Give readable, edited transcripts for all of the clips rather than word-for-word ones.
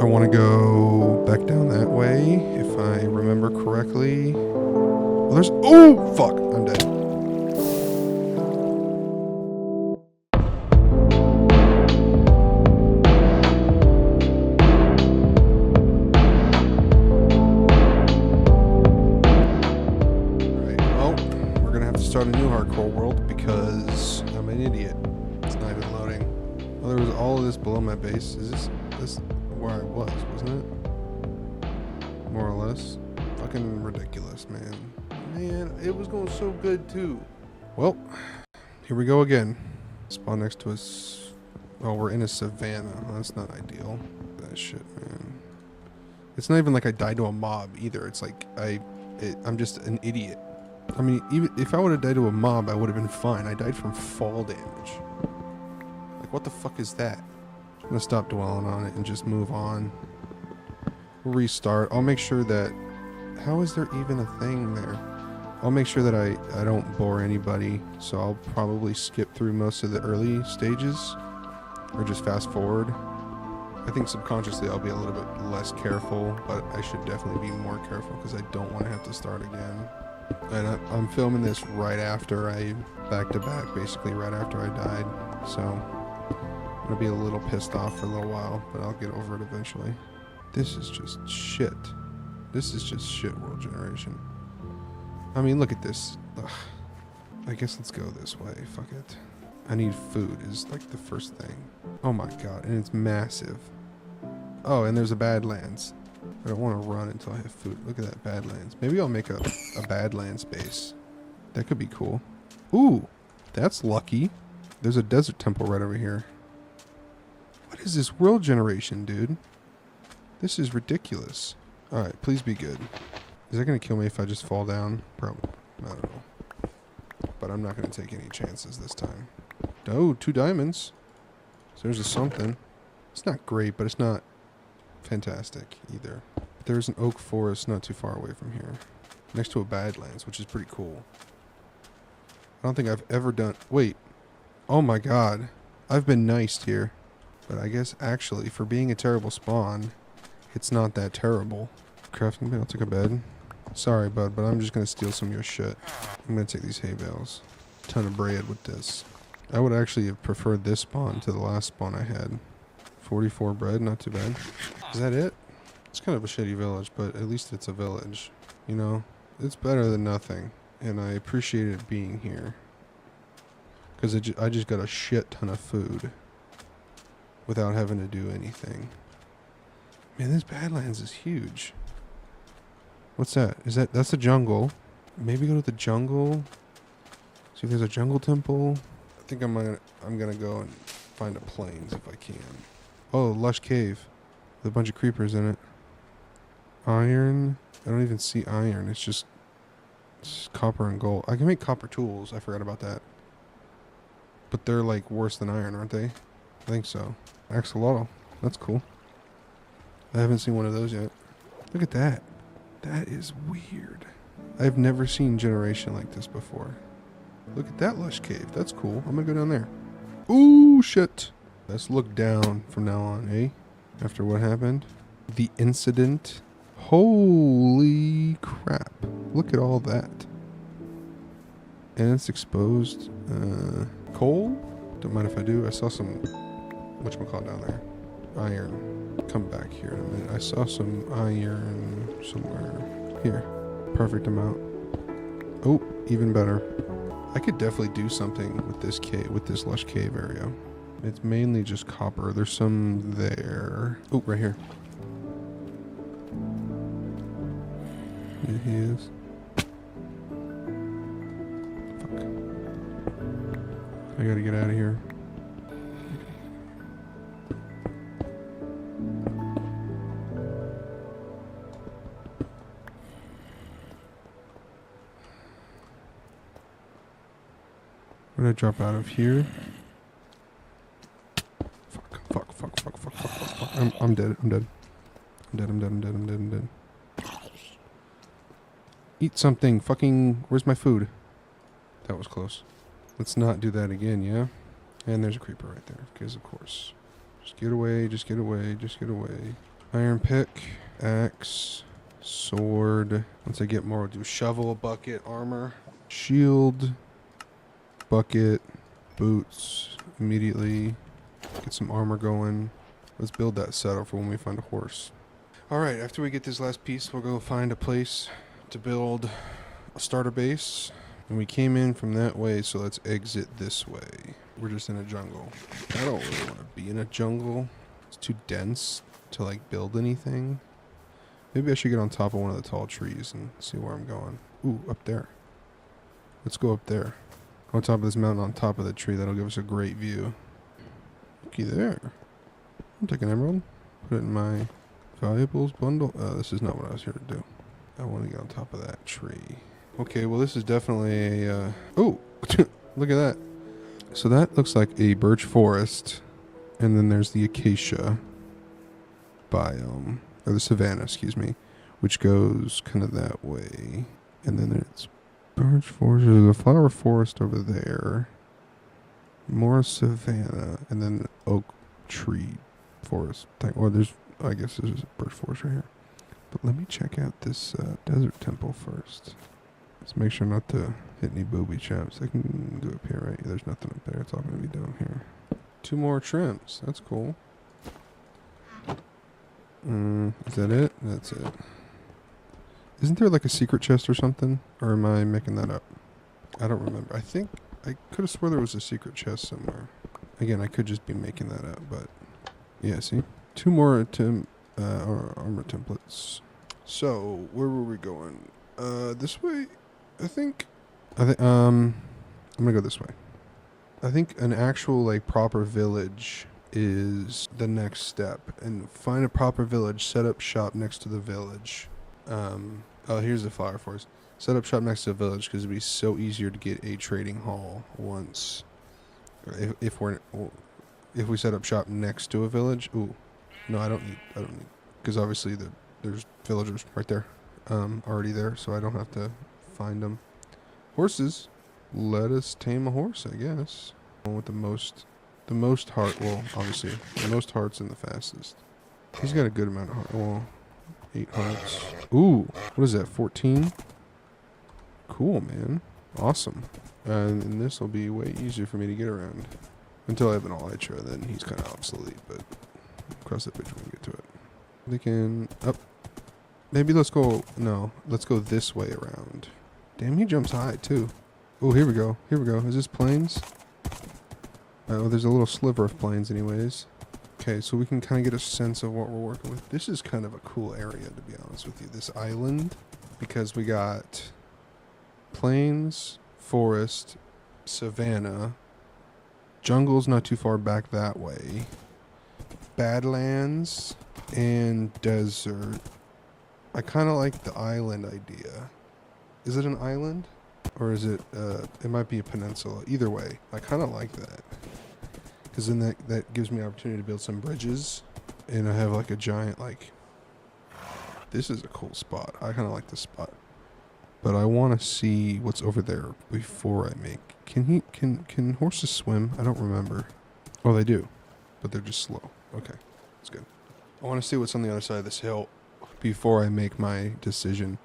want to go back down that way, if I remember correctly. Well, there's... Oh, fuck. I'm dead. Right, well, we're going to have to start a new hardcore world because I'm an idiot. It's not even loading. Well, there was all of this below my base. Is this where I was, wasn't it? More or less. Fucking ridiculous, man. Man, it was going so good too. Well, here we go again. Spawn next to us. Oh, we're in a savannah. That's not ideal. That shit, man. It's not even like I died to a mob either. It's like I'm just an idiot. I mean, even if I would have died to a mob, I would have been fine. I died from fall damage. Like, what the fuck is that? I'm gonna stop dwelling on it and just move on. We'll restart. I'll make sure that... How is there even a thing there? I'll make sure that I don't bore anybody, so I'll probably skip through most of the early stages, or just fast forward. I think subconsciously I'll be a little bit less careful, but I should definitely be more careful because I don't want to have to start again. And I'm filming this right after back to back, basically right after I died, so I'm gonna be a little pissed off for a little while, but I'll get over it eventually. This is just shit. This is just shit world generation. I mean, look at this. Ugh. I guess let's go this way. Fuck it. I need food is like the first thing. Oh my god, and it's massive. Oh, and there's a Badlands. I don't want to run until I have food. Look at that Badlands. Maybe I'll make a Badlands base. That could be cool. Ooh, that's lucky. There's a desert temple right over here. What is this world generation, dude? This is ridiculous. Alright, please be good. Is that going to kill me if I just fall down? Probably. I don't know. But I'm not going to take any chances this time. Oh, 2 diamonds. So there's a something. It's not great, but it's not fantastic either. There's an oak forest not too far away from here. Next to a Badlands, which is pretty cool. I don't think I've ever done... Wait. Oh my god. I've been niced here. But I guess actually, for being a terrible spawn, it's not that terrible. Crafting bale, took a bed. Sorry, bud, but I'm just going to steal some of your shit. I'm going to take these hay bales. Ton of bread with this. I would actually have preferred this spawn to the last spawn I had. 44 bread, not too bad. Is that it? It's kind of a shitty village, but at least it's a village. You know? It's better than nothing. And I appreciate it being here. Because I just got a shit ton of food. Without having to do anything. Man, this Badlands is huge. What's that? That's the jungle. Maybe go to the jungle. See if there's a jungle temple. I think I'm gonna go and find a plains if I can. Oh, lush cave. With a bunch of creepers in it. Iron. I don't even see iron. It's just copper and gold. I can make copper tools. I forgot about that. But they're like worse than iron, aren't they? I think so. Axolotl. That's cool. I haven't seen one of those yet. Look at that. That is weird. I've never seen generation like this before. Look at that lush cave. That's cool. I'm gonna go down there. Ooh, shit. Let's look down from now on, eh? After what happened. The incident. Holy crap. Look at all that. And it's exposed. Coal? Don't mind if I do. I saw some... whatchamacallit down there. Iron. Come back here in a minute. I saw some iron somewhere. Here. Perfect amount. Oh, even better. I could definitely do something with this cave, with this lush cave area. It's mainly just copper. There's some there. Oh, right here. Here he is. Fuck. I gotta get out of here. Where did I drop out of here? Fuck. I'm dead. I'm dead. Eat something. Fucking, where's my food? That was close. Let's not do that again, yeah? And there's a creeper right there, because of course. Just get away. Iron pick, axe, sword. Once I get more, I'll do shovel, bucket, armor, shield, bucket, boots. Immediately get some armor going. Let's build that saddle for when we find a horse. Alright, after we get this last piece, we'll go find a place to build a starter base. And we came in from that way, so let's exit this way. We're just in a jungle. I don't really want to be in a jungle. It's too dense to like build anything. Maybe I should get on top of one of the tall trees and see where I'm going. Ooh, up there. Let's go up there. On top of this mountain, on top of the tree. That'll give us a great view. Looky there. I'll take an emerald. Put it in my valuables bundle. This is not what I was here to do. I want to get on top of that tree. Okay, well this is definitely a... oh! Look at that. So that looks like a birch forest. And then there's the acacia biome. Or the savanna, excuse me. Which goes kind of that way. And then it's birch forest. There's a flower forest over there. More savanna. And then the oak tree forest thing. Or there's... I guess there's a birch forest right here. But let me check out this desert temple first. Let's make sure not to hit any booby traps. I can go up here, right? There's nothing up there. It's all going to be down here. 2 more trims. That's cool. Is that it? That's it. Isn't there like a secret chest or something? Or am I making that up? I don't remember. I think I could have swore there was a secret chest somewhere. Again, I could just be making that up, but yeah, see? 2 more armor templates. So, where were we going? This way? I think I'm gonna go this way. I think an actual like proper village is the next step, and find a proper village, set up shop next to the village. Oh, here's the flower forest. Set up shop next to the village because it'd be so easier to get a trading hall once. If we set up shop next to a village. Ooh, no, I don't need because obviously there's villagers right there, already there, so I don't have to find them. Horses. Let us tame a horse, I guess. With the most heart. Well, obviously the most hearts and the fastest. He's got a good amount of heart. Well, 8 hearts. Ooh, what is that? 14. Cool, man. Awesome. And this will be way easier for me to get around until I have an elytra. Then he's kind of obsolete, but cross that bridge when we get to it. They can up. Maybe let's go. No, let's go this way around. Damn, he jumps high too. Oh, here we go. Here we go. Is this plains? Oh, there's a little sliver of plains anyways. Okay, so we can kind of get a sense of what we're working with. This is kind of a cool area, to be honest with you. This island, because we got plains, forest, savanna, jungle's not too far back that way, badlands, and desert. I kind of like the island idea. Is it an island? Or is it, it might be a peninsula. Either way, I kind of like that. Because then that gives me an opportunity to build some bridges. And I have like a giant, like... This is a cool spot. I kind of like this spot. But I want to see what's over there before I make... Can horses swim? I don't remember. Oh, they do. But they're just slow. Okay, that's good. I want to see what's on the other side of this hill before I make my decision.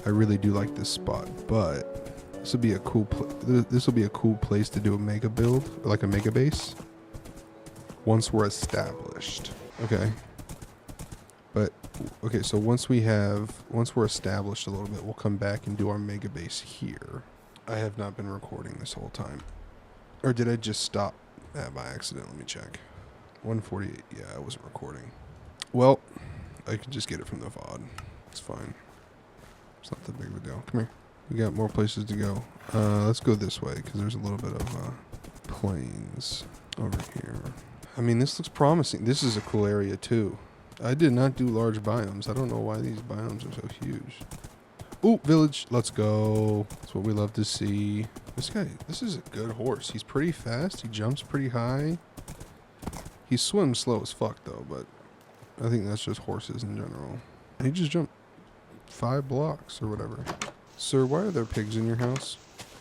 I really do like this spot, but... This will be a cool place to do a mega build, like a mega base, once we're established. Okay. But okay, so once we're established a little bit, we'll come back and do our mega base here. I have not been recording this whole time, or did I just stop that by accident? Let me check. 148. Yeah, I wasn't recording. Well, I can just get it from the VOD. It's fine. It's not that big of a deal. Come here. We got more places to go. Let's go this way because there's a little bit of plains over here. I mean, this looks promising. This is a cool area too. I did not do large biomes. I don't know why these biomes are so huge. Ooh, village. Let's go. That's what we love to see. This is a good horse. He's pretty fast. He jumps pretty high. He swims slow as fuck though, but I think that's just horses in general. He just jumped 5 blocks or whatever. Sir, why are there pigs in your house?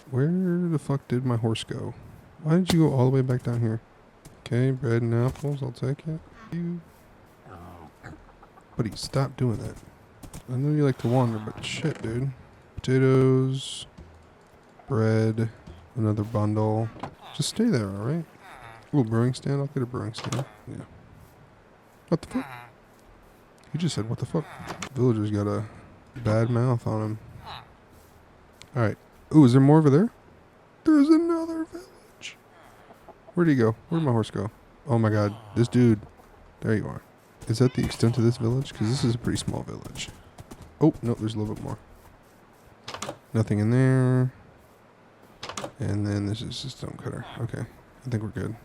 Where the fuck did my horse go? Why did you go all the way back down here? Okay, bread and apples, I'll take it. Buddy, stop doing that. I know you like to wander, but shit, dude. Potatoes, bread, another bundle. Just stay there, alright? Ooh, brewing stand? I'll get a brewing stand. Yeah. What the fuck? He just said, what the fuck? Villager's got a bad mouth on him. Alright. Ooh, is there more over there? There's another village. Where'd he go? Where'd my horse go? Oh my god. This dude. There you are. Is that the extent of this village? Because this is a pretty small village. Oh, no, there's a little bit more. Nothing in there. And then this is a stone cutter. Okay. I think we're good.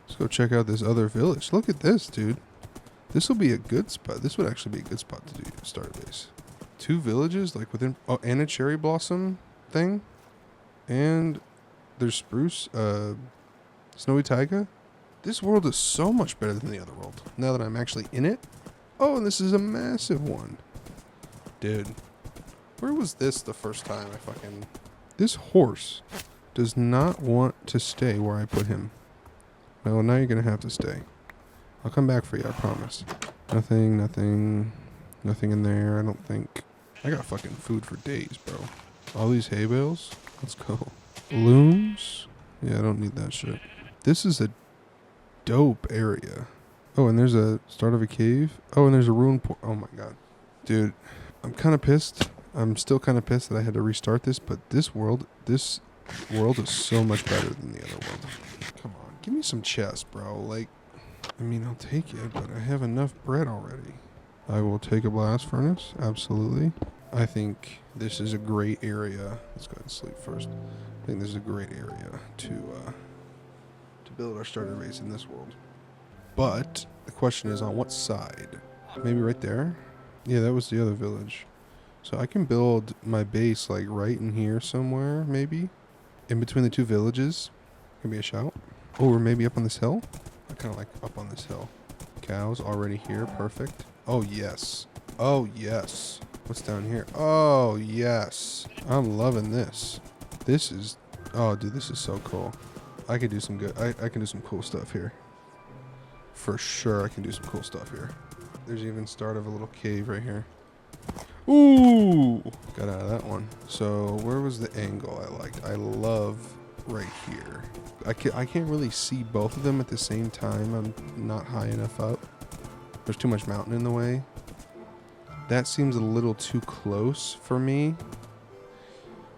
Let's go check out this other village. Look at this, dude. This will be a good spot. This would actually be a good spot to do start a base. 2 villages, like within... Oh, and a cherry blossom thing. And there's spruce. Snowy taiga. This world is so much better than the other world. Now that I'm actually in it. Oh, and this is a massive one. Dude. Where was this the first time I fucking... This horse does not want to stay where I put him. Well, now you're going to have to stay. I'll come back for you, I promise. Nothing in there, I don't think. I got fucking food for days, bro. All these hay bales? Let's go. Looms? Yeah, I don't need that shit. This is a dope area. Oh, and there's a start of a cave. Oh, and there's a ruin point. Oh my god. Dude, I'm kind of pissed. I'm still kind of pissed that I had to restart this, but this world is so much better than the other world. Come on, give me some chests, bro. Like, I mean, I'll take it, but I have enough bread already. I will take a blast furnace, absolutely. I think this is a great area. Let's go ahead and sleep first. I think this is a great area to build our starter base in this world. But the question is on what side? Maybe right there? Yeah, that was the other village. So I can build my base like right in here somewhere, maybe. In between the 2 villages. Give me a shout. Or maybe up on this hill. I kind of like up on this hill. Cows already here, perfect. Oh yes. Oh yes. What's down here? Oh yes. I'm loving this. This is, oh dude, this is so cool. I could do some good, I can do some cool stuff here. For sure I can do some cool stuff here. There's even start of a little cave right here. Ooh! Got out of that one. So where was the angle I liked? I love right here. I can't really see both of them at the same time. I'm not high enough up. There's too much mountain in the way. That seems a little too close for me.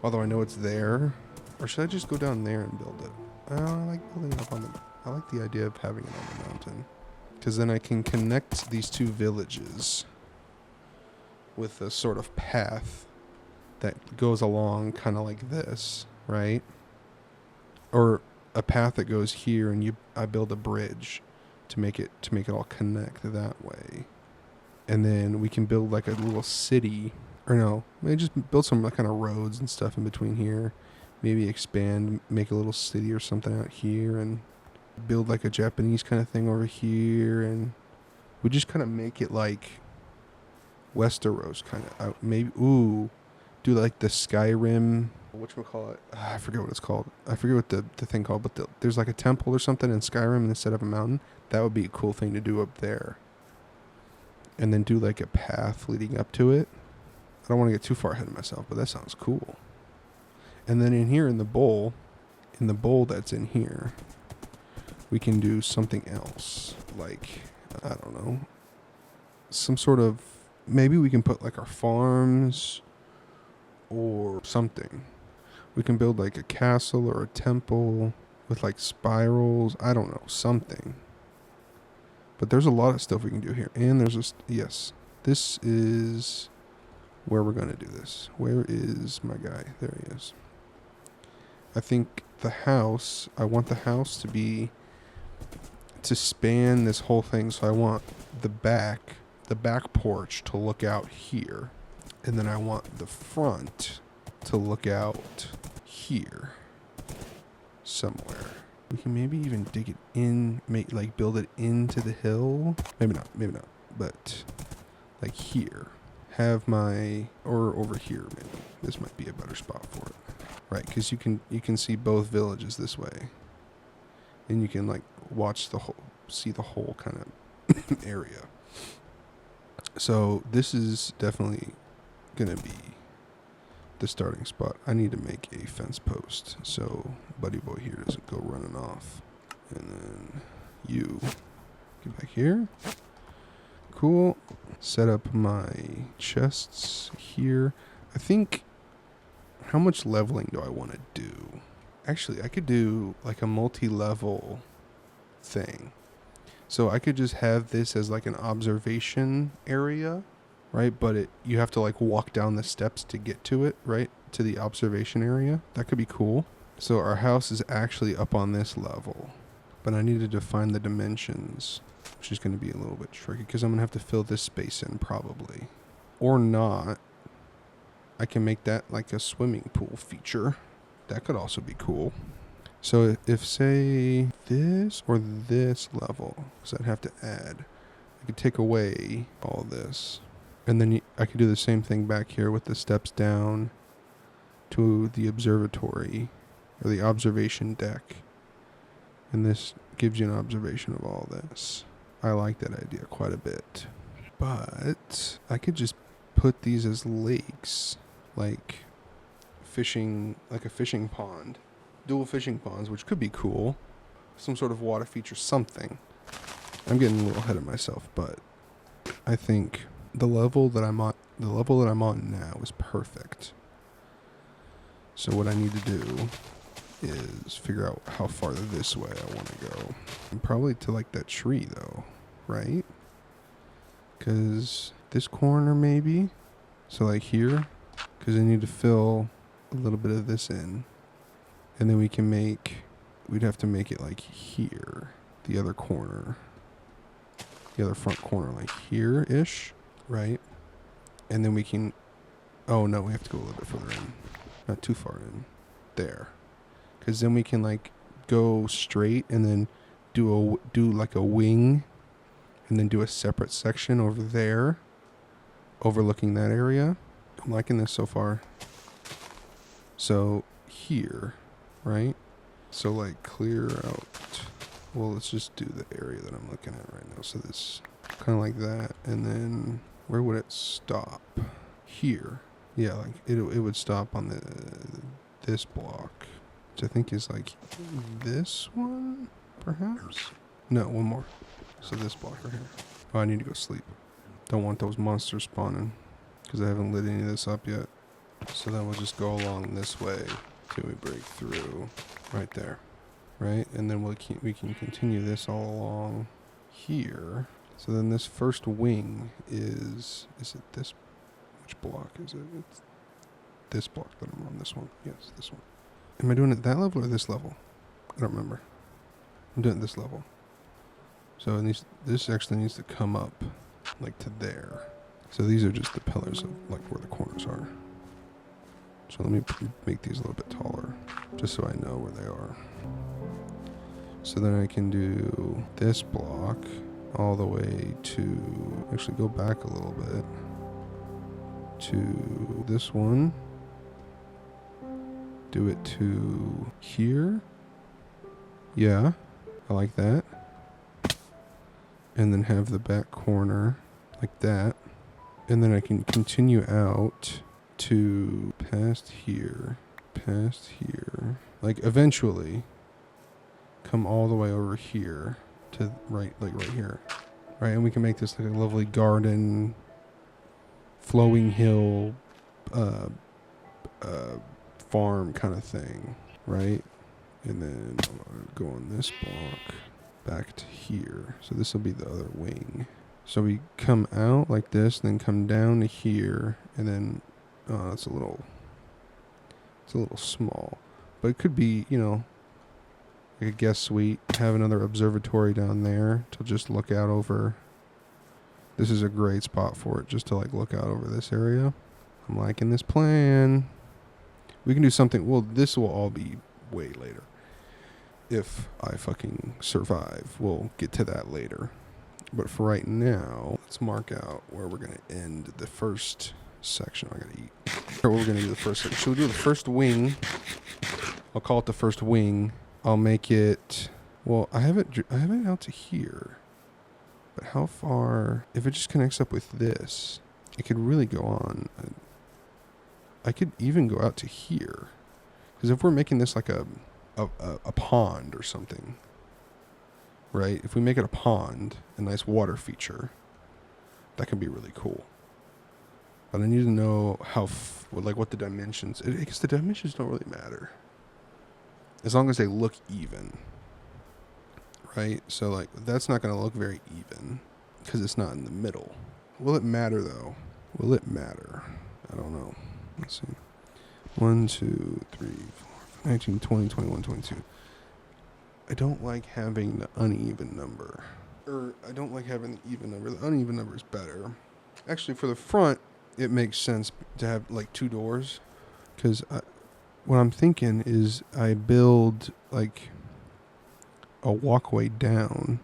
Although I know it's there. Or should I just go down there and build it? I like building it up on the... I like the idea of having it on the mountain. Because then I can connect these 2 villages with a sort of path that goes along kind of like this, right? Or a path that goes here and I build a bridge to make it all connect that way. And then we can build like a little city, or no, maybe just build some kind of roads and stuff in between here. Maybe expand, make a little city or something out here, and build like a Japanese kind of thing over here, and we just kind of make it like Westeros kind of. Maybe, ooh, do like the Skyrim, whatchamacallit, I forget what it's called. I forget what the thing called, but there's like a temple or something in Skyrim instead of a mountain. That would be a cool thing to do up there. And then do like a path leading up to it. I don't want to get too far ahead of myself, but that sounds cool. And then in here in the bowl that's in here, we can do something else. Like, I don't know, some sort of, maybe we can put like our farms or something. We can build like a castle or a temple with like spirals. I don't know, something. But there's a lot of stuff we can do here. And there's just, yes, this is where we're going to do this. Where is my guy? There he is. I think the house, I want the house to span this whole thing. So I want the back porch to look out here. And then I want the front to look out here somewhere. We can maybe even dig it in, build it into the hill. Maybe not, but like here. Have my, or over here maybe. This might be a better spot for it. Right, because you can see both villages this way. And you can like watch see the whole kind of area. So this is definitely gonna be the starting spot. I need to make a fence post so Buddy Boy here doesn't go running off. And then you get back here. Cool. Set up my chests here. I think, how much leveling do I want to do? Actually, I could do like a multi-level thing. So I could just have this as like an observation area, right? But you have to like walk down the steps to get to it, right? To the observation area. That could be cool. So our house is actually up on this level, but I need to define the dimensions, which is going to be a little bit tricky because I'm going to have to fill this space in probably. Or not. I can make that like a swimming pool feature. That could also be cool. So if say this or this level, because I'd have to add, I could take away all this. And then I could do the same thing back here with the steps down to the observatory or the observation deck. And this gives you an observation of all this. I like that idea quite a bit. But I could just put these as lakes, like fishing, like a fishing pond. Dual fishing ponds, which could be cool. Some sort of water feature, something. I'm getting a little ahead of myself, but I think the level that I'm on now is perfect. So what I need to do is figure out how far this way I want to go. And probably to like that tree though, right? Because this corner maybe. So like here, because I need to fill a little bit of this in. And then we'd have to make it like here, the other corner, the other front corner, like here-ish, right? And then we can, oh no, we have to go a little bit further in, not too far in, there. Because then we can like go straight and then do like a wing and then do a separate section over there, overlooking that area. I'm liking this so far. So here, right? So like clear out, well, let's just do the area that I'm looking at right now. So this kind of like that. And then where would it stop? Here. Yeah, like it would stop on this block, which I think is like this one, perhaps? No, one more. So this block right here. Oh, I need to go sleep. Don't want those monsters spawning because I haven't lit any of this up yet. So then we'll just go along this way till we break through right there, right? And then we can continue this all along here. So then this first wing is it this? Which block is it? It's this block that I'm on. This one. Yes, this one. Am I doing it that level or this level? I don't remember. I'm doing it this level. So this actually needs to come up like to there. So these are just the pillars of like where the corners are. So let me make these a little bit taller, just so I know where they are. So then I can do this block all the way to, actually go back a little bit, to this one. Do it to here. Yeah, I like that. And then have the back corner like that. And then I can continue out to past here, like eventually come all the way over here to right here, right? And we can make this like a lovely garden, flowing hill, farm kind of thing, right? And then I'll go on this block back to here. So this will be the other wing. So we come out like this, then come down to here, and then it's a little small, but it could be, you know, like a guest suite. Have another observatory down there to just look out over. This is a great spot for it, just to like look out over this area. I'm liking this plan. We can do something. Well, this will all be way later. If I fucking survive, we'll get to that later. But for right now, let's mark out where we're going to end the first section. I gotta eat. Or we're going to do the first section. Should we do the first wing? I'll call it the first wing. I'll make it, well, I have it out to here. But how far, if it just connects up with this, it could really go on. I could even go out to here. Because if we're making this like a pond or something, right? If we make it a pond, a nice water feature, that could be really cool. But I need to know how, what the dimensions, because the dimensions don't really matter. As long as they look even. Right? So like, that's not going to look very even because it's not in the middle. Will it matter though? Will it matter? I don't know. Let's see. 1, 2, 3, 4, 19, 20, 21, 22. I don't like having the uneven number. Or I don't like having the even number. The uneven number is better. Actually, for the front, it makes sense to have like 2 doors. Because what I'm thinking is I build like a walkway down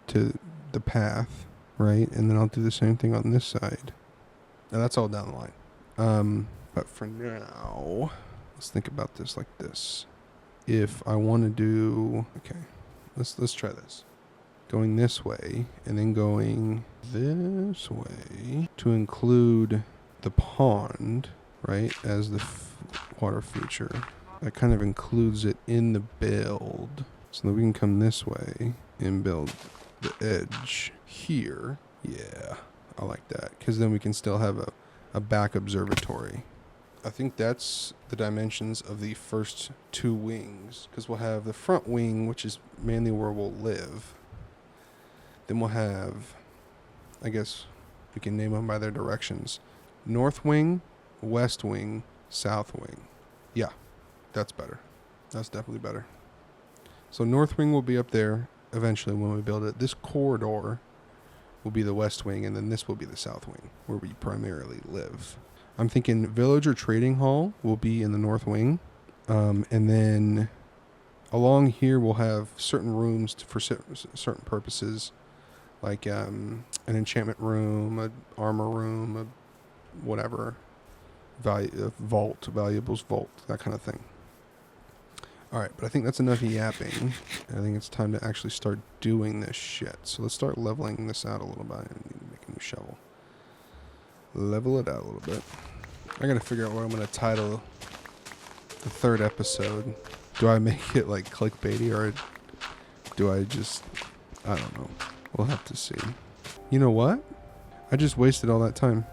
to the path, right? And then I'll do the same thing on this side. Now that's all down the line. But for now, let's think about this like this. If I want to do, okay, let's try this. Going this way and then going this way to include the pond, right, as the water feature. That kind of includes it in the build. So that we can come this way and build the edge here. Yeah, I like that. Because then we can still have a back observatory. I think that's the dimensions of the first 2 wings. Because we'll have the front wing, which is mainly where we'll live. Then we'll have, I guess we can name them by their directions. North wing, west wing, south wing. Yeah. That's better. That's definitely better. So north wing will be up there eventually when we build it. This corridor will be the west wing, and then this will be the south wing, where we primarily live. I'm thinking village or trading hall will be in the north wing. And then along here we'll have certain rooms for certain purposes, like an enchantment room, an armor room, a whatever, valuables vault, that kind of thing. All right, but I think that's enough yapping. I think it's time to actually start doing this shit. So let's start leveling this out a little bit. I need to make a new shovel. Level it out a little bit. I gotta figure out what I'm gonna title the 3rd episode. Do I make it like clickbaity or do I just, I don't know. We'll have to see. You know what? I just wasted all that time.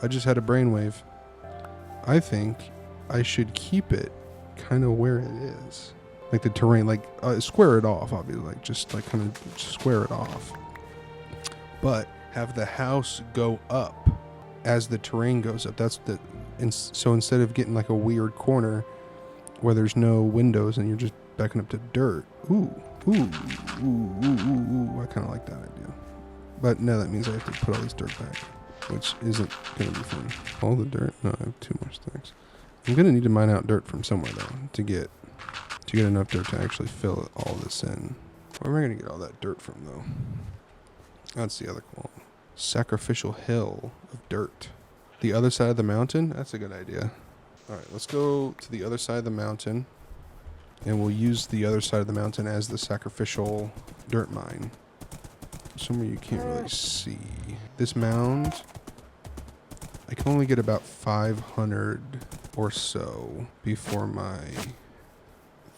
I just had a brainwave. I think I should keep it kind of where it is, like the terrain, like square it off, obviously, like just like kind of square it off, but have the house go up as the terrain goes up. That's the, and so instead of getting like a weird corner where there's no windows and you're just backing up to dirt. Ooh, I kind of like that idea, but now that means I have to put all this dirt back, which isn't gonna be fun. All the dirt? No, I have 2 more stacks. I'm going to need to mine out dirt from somewhere, though, to get enough dirt to actually fill all this in. Where am I going to get all that dirt from, though? That's the other one. Sacrificial hill of dirt. The other side of the mountain? That's a good idea. All right, let's go to the other side of the mountain, and we'll use the other side of the mountain as the sacrificial dirt mine. Somewhere you can't really see. This mound, I can only get about 500 or so before my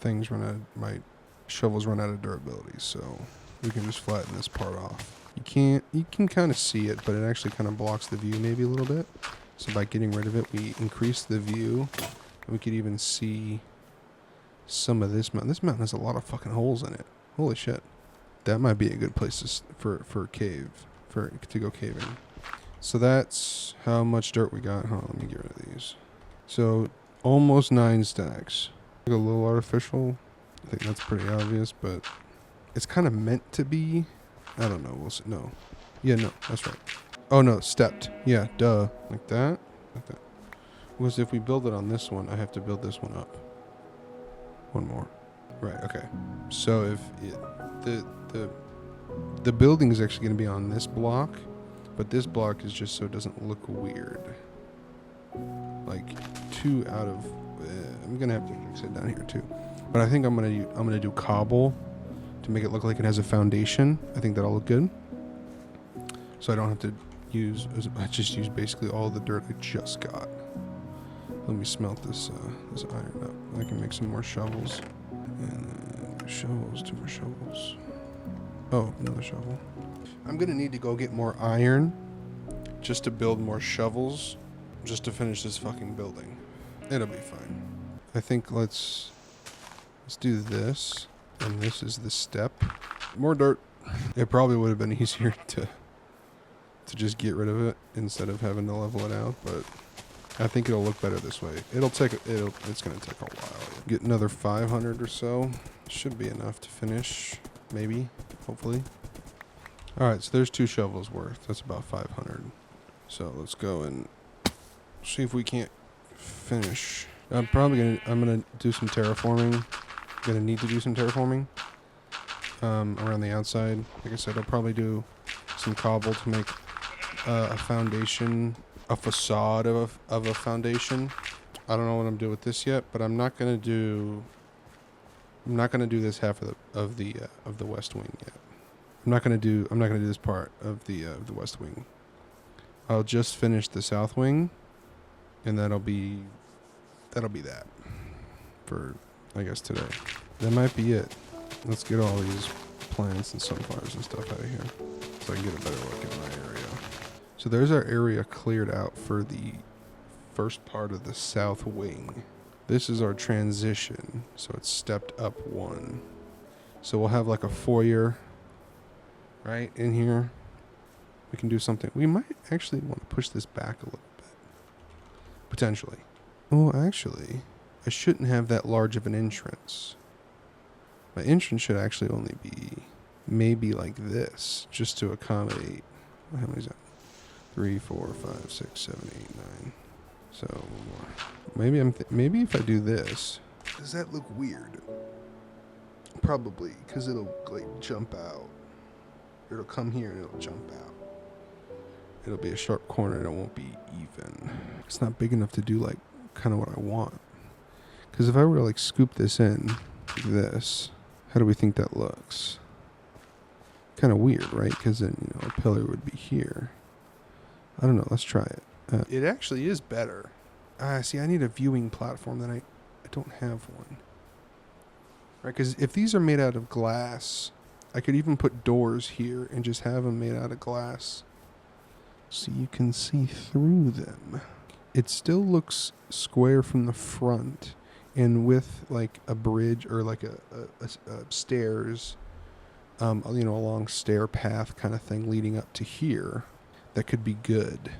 things run out, my shovels run out of durability, so we can just flatten this part off. You can kind of see it, but it actually kind of blocks the view maybe a little bit. So by getting rid of it, we increase the view, and we could even see some of this mountain. This mountain has a lot of fucking holes in it. Holy shit. That might be a good place for to go caving. So that's how much dirt we got. Hold on, let me get rid of these. So almost 9 stacks. A little artificial. I think that's pretty obvious, but it's kind of meant to be. I don't know. We'll see. No. Yeah, no, that's right. Oh no, stepped. Yeah, duh. Like that. Like that. Because if we build it on this one, I have to build this one up. One more. Right. Okay. So if the building is actually going to be on this block. But this block is just so it doesn't look weird. Like 2 out of. I'm gonna have to fix it down here too. But I think I'm gonna do cobble to make it look like it has a foundation. I think that'll look good. So I don't have to use, I just use basically all the dirt I just got. Let me smelt this this iron up. I can make some more shovels. And then shovels, 2 more shovels. Oh, another shovel. I'm gonna need to go get more iron just to build more shovels, just to finish this fucking building. It'll be fine. I think let's do this, and this is the step. More dirt. It probably would have been easier to just get rid of it instead of having to level it out, but I think it'll look better this way. It's gonna take a while. Get another 500 or so. Should be enough to finish, maybe, hopefully. All right, so there's 2 shovels worth. That's about 500. So let's go and see if we can't finish. I'm gonna do some terraforming. Gonna need to do some terraforming around the outside. Like I said, I'll probably do some cobble to make a foundation, a facade of a foundation. I don't know what I'm doing with this yet, but I'm not gonna do this half of the west wing yet. I'm not gonna do this part of the west wing. I'll just finish the south wing, and that'll be that for, I guess, today. That might be it. Let's get all these plants and sunflowers and stuff out of here so I can get a better look at my area. So there's our area cleared out for the first part of the south wing. This is our transition, so it's stepped up 1. So we'll have like a foyer right in here. We can do something. We might actually want to push this back a little bit. Potentially. Oh, actually, I shouldn't have that large of an entrance. My entrance should actually only be maybe like this, just to accommodate, how many is that? 3, 4, 5, 6, 7, 8, 9. So maybe if I do this, does that look weird? Probably, because it'll like jump out. It'll come here and it'll jump out. It'll be a sharp corner and it won't be even. It's not big enough to do like kind of what I want. Because if I were to like scoop this in like this, how do we think that looks? Kind of weird, right? Because then, you know, a pillar would be here. I don't know. Let's try it. It actually is better. See, I need a viewing platform that I don't have one. Right? Because if these are made out of glass, I could even put doors here and just have them made out of glass, so you can see through them. It still looks square from the front, and with like a bridge or like a stairs, you know, a long stair path kind of thing leading up to here, that could be good.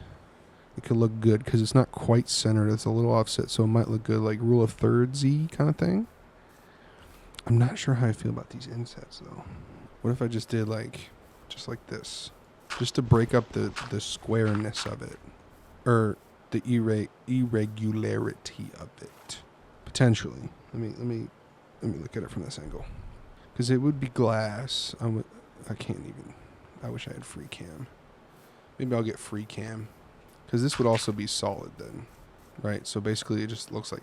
It could look good because it's not quite centered. It's a little offset, so it might look good, like rule of thirds-y kind of thing. I'm not sure how I feel about these insets though. What if I just did like, just like this? Just to break up the squareness of it. Or the irregularity of it. Potentially. Let me look at it from this angle. Because it would be glass. I can't even. I wish I had free cam. Maybe I'll get free cam. Because this would also be solid then. Right? So basically it just looks like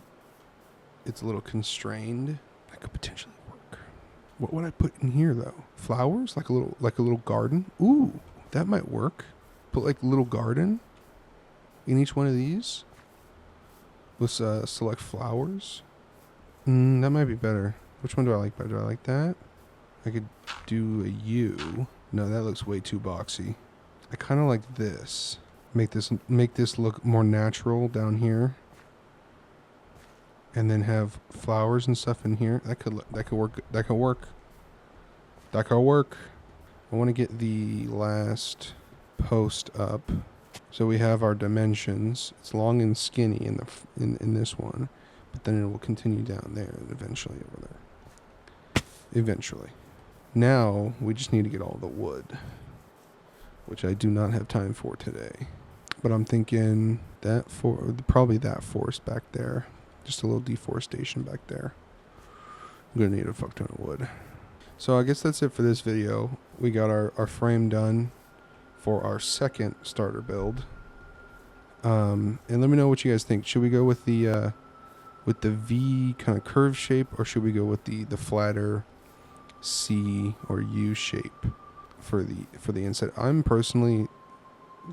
it's a little constrained. That could potentially work. What would I put in here though? Flowers? Like a little garden? Ooh, that might work. Put like a little garden in each one of these. Let's select flowers. That might be better. Which one do I like better? Do I like that? I could do a U. No, that looks way too boxy. I kind of like this. Make this look more natural down here. And then have flowers and stuff in here. That could work. That could work. I want to get the last post up. So we have our dimensions. It's long and skinny in this one, but then it will continue down there and eventually over there. Eventually. Now we just need to get all the wood, which I do not have time for today. But I'm thinking probably that forest back there. Just a little deforestation back there. I'm gonna need a fuck ton of wood. So I guess that's it for this video. We got our frame done for our second starter build. And let me know what you guys think. Should we go with the V kind of curve shape, or should we go with the flatter C or U shape for the inside. I'm personally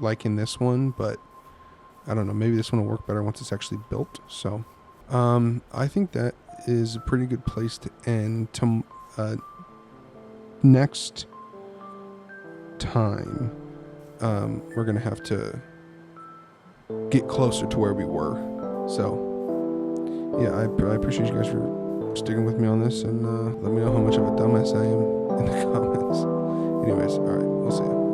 liking this one, but I don't know, maybe this one will work better once it's actually built. So I think that is a pretty good place to end. Next time we're gonna have to get closer to where we were. So yeah, I appreciate you guys for sticking with me on this, and let me know how much of a dumbass I am in the comments. Anyways, all right, we'll see you.